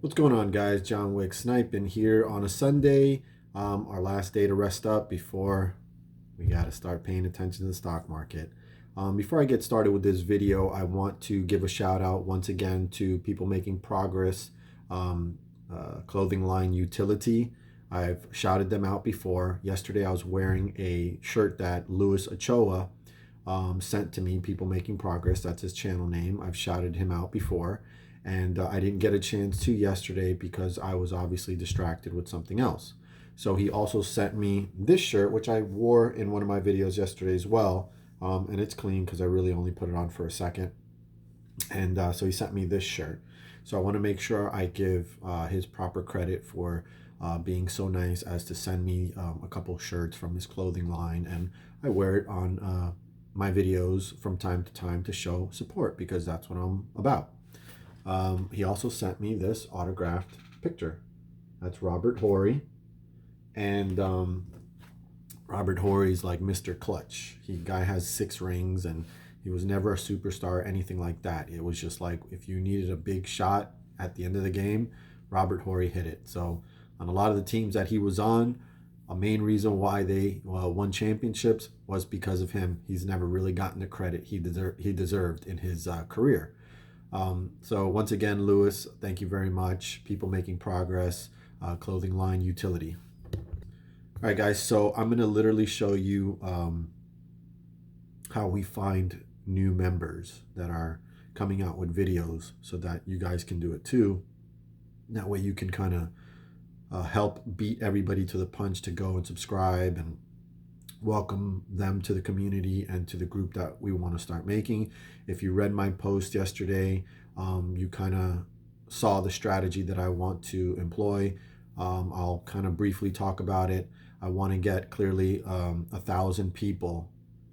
What's going on, guys? John Wick sniping here on a Sunday, our last day to rest up before we got to start paying attention to the stock market. Before I get started with this video, I want to give a shout out once again to people making progress, clothing line Utility. I've shouted them out before. Yesterday I was wearing a shirt that Louis Ochoa sent to me, People Making Progress. That's his channel name. I've shouted him out before. And I didn't get a chance to yesterday because I was obviously distracted with something else. So he also sent me this shirt, which I wore in one of my videos yesterday as well. And it's clean because I really only put it on for a second. And so he sent me this shirt. So I want to make sure I give his proper credit for being so nice as to send me a couple shirts from his clothing line. And I wear it on my videos from time to time to show support because that's what I'm about. He also sent me this autographed picture. That's Robert Horry. And Robert Horry's like Mr. Clutch. Guy has 6 rings and he was never a superstar, anything like that. It was just like if you needed a big shot at the end of the game, Robert Horry hit it. So on a lot of the teams that he was on, a main reason why they won championships was because of him. He's never really gotten the credit he deserved in his career. So once again, Louis, thank you very much. People Making Progress, clothing line Utility. All right, guys, so I'm going to literally show you how we find new members that are coming out with videos so that you guys can do it too. That way you can kind of help beat everybody to the punch to go and subscribe and welcome them to the community and to the group that we want to start making. If you read my post yesterday, you kind of saw the strategy that I want to employ. I'll kind of briefly talk about it. I want to get clearly 1,000 people,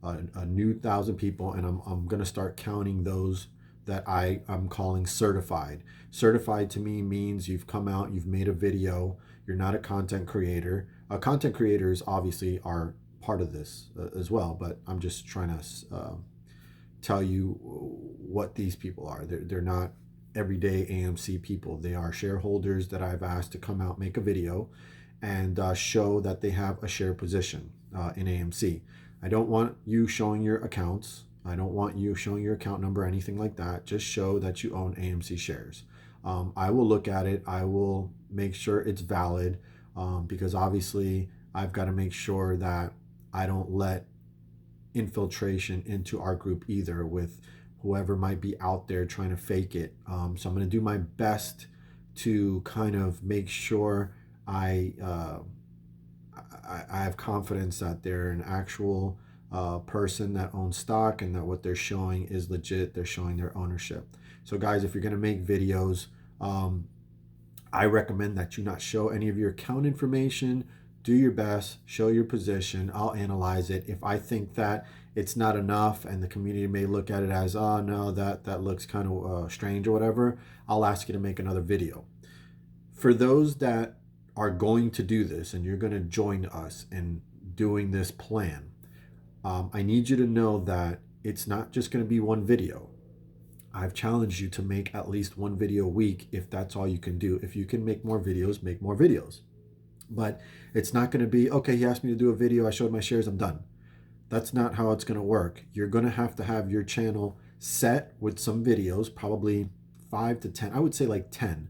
a new 1,000 people, and I'm going to start counting those that I'm calling certified. Certified to me means you've come out, you've made a video, you're not a content creator. Content creators obviously are part of this as well, but I'm just trying to tell you what these people are. They're not everyday AMC people. They are shareholders that I've asked to come out, make a video, and show that they have a share position in AMC. I don't want you showing your accounts. I don't want you showing your account number, anything like that. Just show that you own AMC shares. I will look at it. I will make sure it's valid because obviously I've got to make sure that I don't let infiltration into our group either with whoever might be out there trying to fake it. So I'm going to do my best to kind of make sure I have confidence that they're an actual person that owns stock and that what they're showing is legit. They're showing their ownership. So guys, if you're going to make videos, I recommend that you not show any of your account information. Do your best, show your position. I'll analyze it. If I think that it's not enough and the community may look at it as, oh no, that looks kind of strange or whatever, I'll ask you to make another video. For those that are going to do this and you're going to join us in doing this plan, I need you to know that it's not just going to be one video. I've challenged you to make at least one video a week if that's all you can do. If you can make more videos, make more videos. But it's not going to be, okay, he asked me to do a video, I showed my shares, I'm done. That's not how it's going to work. You're going to have your channel set with some videos, probably 5 to 10. I would say like 10.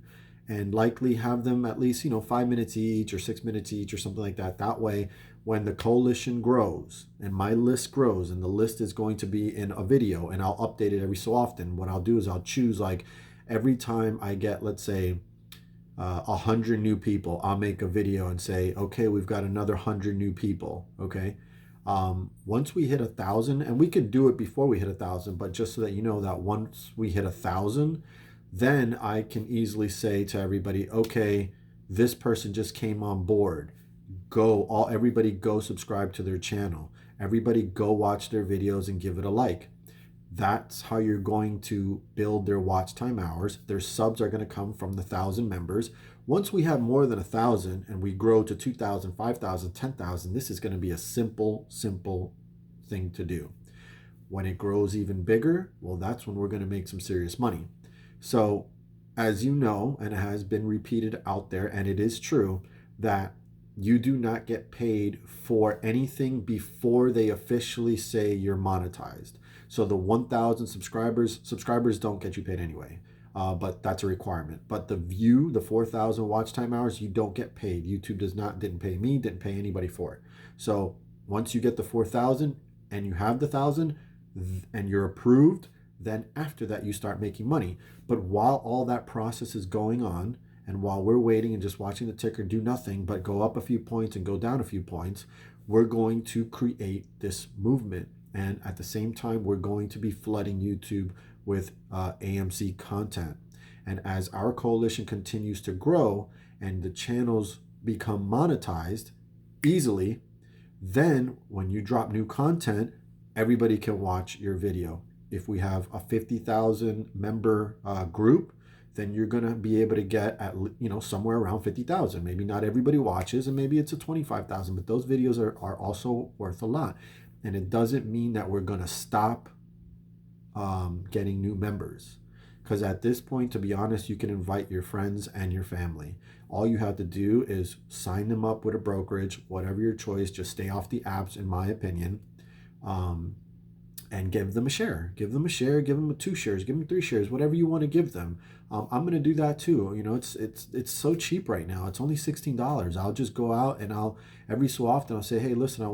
And likely have them at least, 5 minutes each or 6 minutes each or something like that. That way, when the coalition grows and my list grows and the list is going to be in a video and I'll update it every so often, what I'll do is I'll choose like every time I get, let's say, 100 new people, I'll make a video and say, okay, we've got another 100 new people. Okay. Once we hit 1,000, and we could do it before we hit 1,000, but just so that you know that once we hit 1,000, then I can easily say to everybody, okay, this person just came on board. Everybody go subscribe to their channel. Everybody go watch their videos and give it a like. That's how you're going to build their watch time hours. Their subs are going to come from the 1,000 members. Once we have more than 1,000 and we grow to 2,000, 5,000, 10,000, this is going to be a simple thing to do. When it grows even bigger, well, that's when we're going to make some serious money. So as you know, and it has been repeated out there, and it is true, that you do not get paid for anything before they officially say you're monetized. So the 1,000 subscribers don't get you paid anyway, but that's a requirement. But the 4,000 watch time hours, you don't get paid. YouTube didn't pay me, didn't pay anybody for it. So once you get the 4,000 and you have the 1,000 and you're approved, then after that you start making money. But while all that process is going on, and while we're waiting and just watching the ticker do nothing but go up a few points and go down a few points, we're going to create this movement. And at the same time, we're going to be flooding YouTube with AMC content. And as our coalition continues to grow and the channels become monetized easily, then when you drop new content, everybody can watch your video. If we have a 50,000 member group, then you're going to be able to get at somewhere around 50,000. Maybe not everybody watches, and maybe it's a 25,000, but those videos are also worth a lot. And it doesn't mean that we're going to stop getting new members, because at this point, to be honest, you can invite your friends and your family. All you have to do is sign them up with a brokerage, whatever your choice. Just stay off the apps, in my opinion. And give them a share. Give them 2 shares, give them 3 shares, whatever you want to give them. I'm going to do that too. It's so cheap right now. It's only $16. I'll just go out and every so often I'll say, hey, listen, I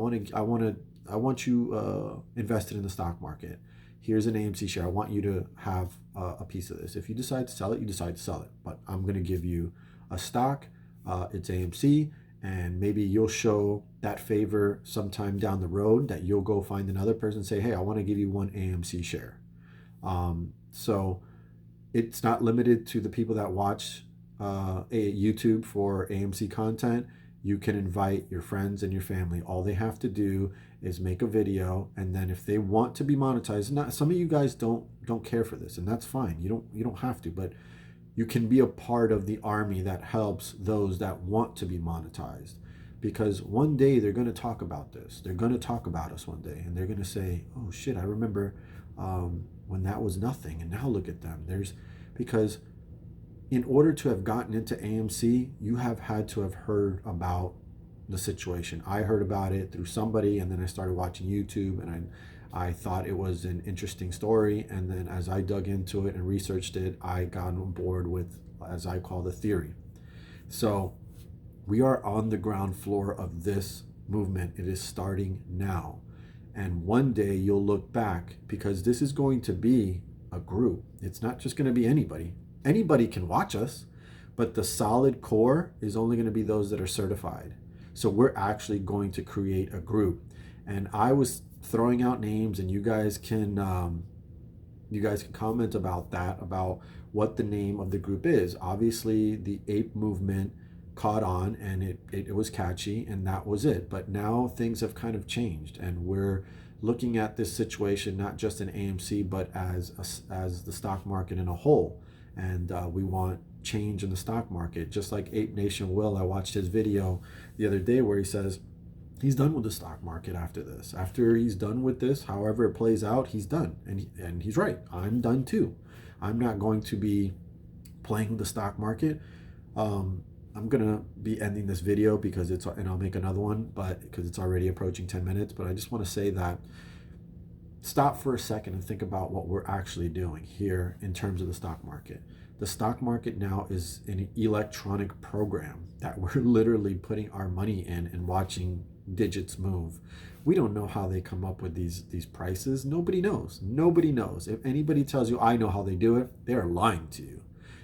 want you invested in the stock market. Here's an AMC share. I want you to have a piece of this. If you decide to sell it, you decide to sell it. But I'm going to give you a stock. It's AMC. And maybe you'll show that favor sometime down the road, that you'll go find another person and say, hey, I want to give you 1 AMC share. So it's not limited to the people that watch YouTube for AMC content. You can invite your friends and your family. All they have to do is make a video, and then if they want to be monetized, some of you guys don't care for this, and that's fine. You don't have to, but you can be a part of the army that helps those that want to be monetized. Because one day they're going to talk about this. They're going to talk about us one day, and they're going to say, oh shit, I remember when that was nothing, and now look at them. Because in order to have gotten into AMC, you have had to have heard about the situation. I heard about it through somebody, and then I started watching YouTube, and I thought it was an interesting story, and then as I dug into it and researched it, I got on board with, as I call, the theory. So we are on the ground floor of this movement. It is starting now. And one day you'll look back, because this is going to be a group. It's not just going to be anybody. Anybody can watch us, but the solid core is only going to be those that are certified. So we're actually going to create a group. And I was throwing out names, and you guys can comment about that, about what the name of the group is. Obviously the ape movement caught on, and it was catchy, and that was it. But now things have kind of changed, and we're looking at this situation not just in AMC, but as the stock market in a whole. And we want change in the stock market, just like Ape Nation Will. I watched his video the other day where he says he's done with the stock market after this. After he's done with this, however it plays out, he's done. And he's right. I'm done too. I'm not going to be playing with the stock market. I'm gonna be ending this video and I'll make another one, because it's already approaching 10 minutes. But I just want to say that stop for a second and think about what we're actually doing here in terms of the stock market. The stock market now is an electronic program that we're literally putting our money in and watching digits move. We don't know how they come up with these prices. Nobody knows. If anybody tells you I know how they do it, they're lying to you.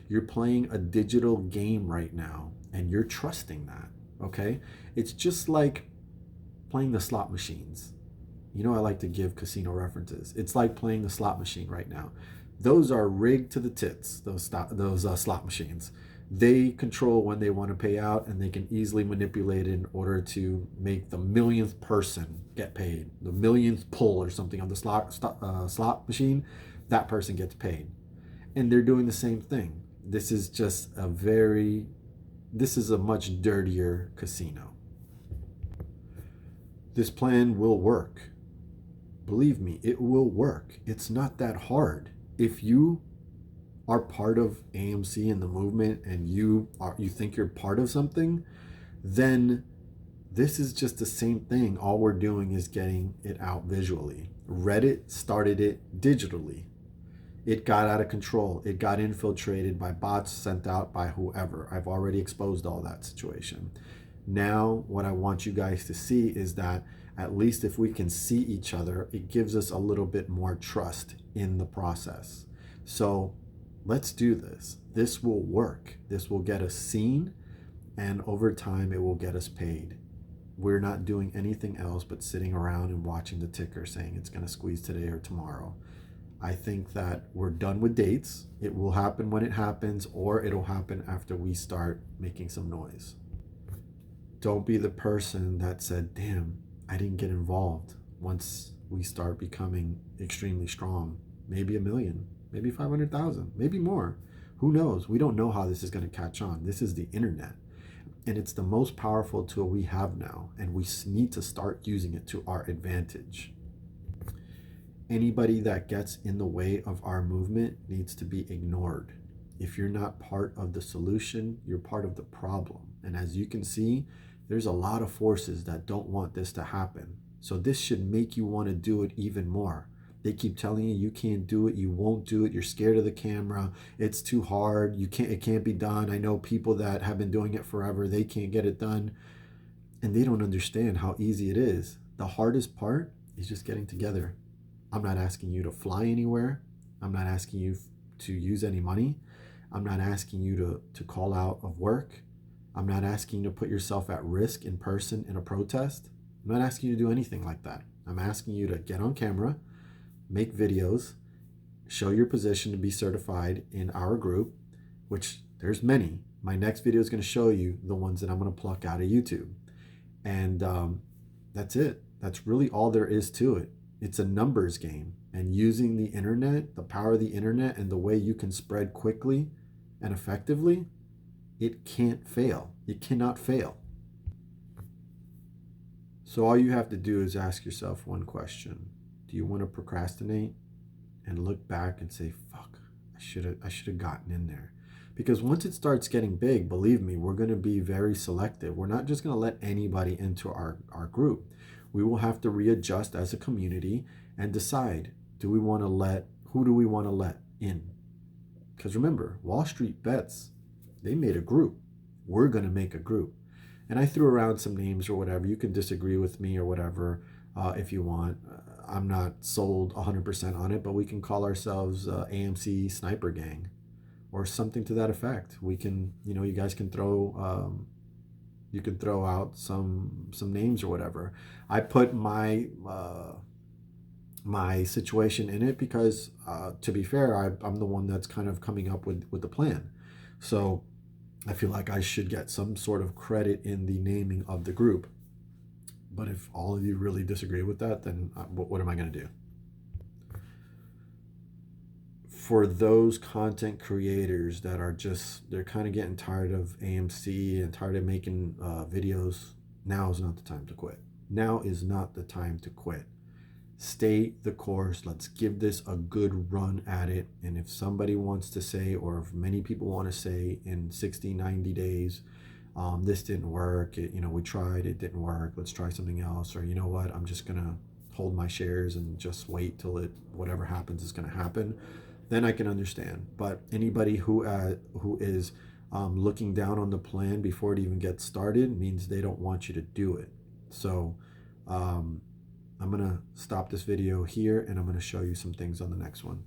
You're playing a digital game right now, and you're trusting that. Okay? It's just like playing the slot machines. I like to give casino references. It's like playing the slot machine right now. Those are rigged to the tits, those slot machines. They control when they want to pay out, and they can easily manipulate it in order to make the millionth person get paid. The millionth pull or something on the slot machine, that person gets paid. And they're doing the same thing. This is just a much dirtier casino. This plan will work. Believe me, it will work. It's not that hard. If you are part of AMC and the movement, and you think you're part of something, then this is just the same thing. All we're doing is getting it out visually. Reddit started it digitally. It got out of control. It got infiltrated by bots sent out by whoever. I've already exposed all that situation. Now, what I want you guys to see is that at least if we can see each other, it gives us a little bit more trust in the process. So let's do this. This will work. This will get us seen, and over time, it will get us paid. We're not doing anything else but sitting around and watching the ticker saying it's going to squeeze today or tomorrow. I think that we're done with dates. It will happen when it happens, or it'll happen after we start making some noise. Don't be the person that said, damn, I didn't get involved. Once we start becoming extremely strong, maybe 1 million, maybe 500,000, maybe more. Who knows? We don't know how this is going to catch on. This is the internet. And it's the most powerful tool we have now. And we need to start using it to our advantage. Anybody that gets in the way of our movement needs to be ignored. If you're not part of the solution, you're part of the problem. And as you can see, there's a lot of forces that don't want this to happen. So this should make you want to do it even more. They keep telling you you can't do it, you won't do it, you're scared of the camera, it's too hard, it can't be done. I know people that have been doing it forever, they can't get it done. And they don't understand how easy it is. The hardest part is just getting together. I'm not asking you to fly anywhere. I'm not asking you to use any money. I'm not asking you to call out of work. I'm not asking you to put yourself at risk in person in a protest. I'm not asking you to do anything like that. I'm asking you to get on camera, make videos, show your position to be certified in our group, which there's many. My next video is going to show you the ones that I'm going to pluck out of YouTube. And that's it. That's really all there is to it. It's a numbers game, and using the internet, the power of the internet, and the way you can spread quickly and effectively, it can't fail. It cannot fail. So all you have to do is ask yourself one question. Do you want to procrastinate and look back and say, fuck, I should have gotten in there? Because once it starts getting big, believe me, we're going to be very selective. We're not just going to let anybody into our group. We will have to readjust as a community and decide, who do we want to let in? Because remember, Wall Street Bets, they made a group. We're going to make a group. And I threw around some names or whatever. You can disagree with me or whatever if you want. I'm not sold 100% on it, but we can call ourselves AMC Sniper Gang or something to that effect. We can, you guys can throw out some names or whatever. I put my situation in it because, to be fair, I'm the one that's kind of coming up with the plan. So I feel like I should get some sort of credit in the naming of the group. But if all of you really disagree with that, then what am I going to do? For those content creators that are they're kind of getting tired of AMC and tired of making videos, now is not the time to quit. Now is not the time to quit. Stay the course. Let's give this a good run at it. And if somebody wants to say, or if many people want to say in 60, 90 days, this didn't work, we tried, it didn't work, let's try something else, or you know what, I'm just going to hold my shares and just wait till whatever happens is going to happen, then I can understand. But anybody who is looking down on the plan before it even gets started means they don't want you to do it. So I'm going to stop this video here, and I'm going to show you some things on the next one.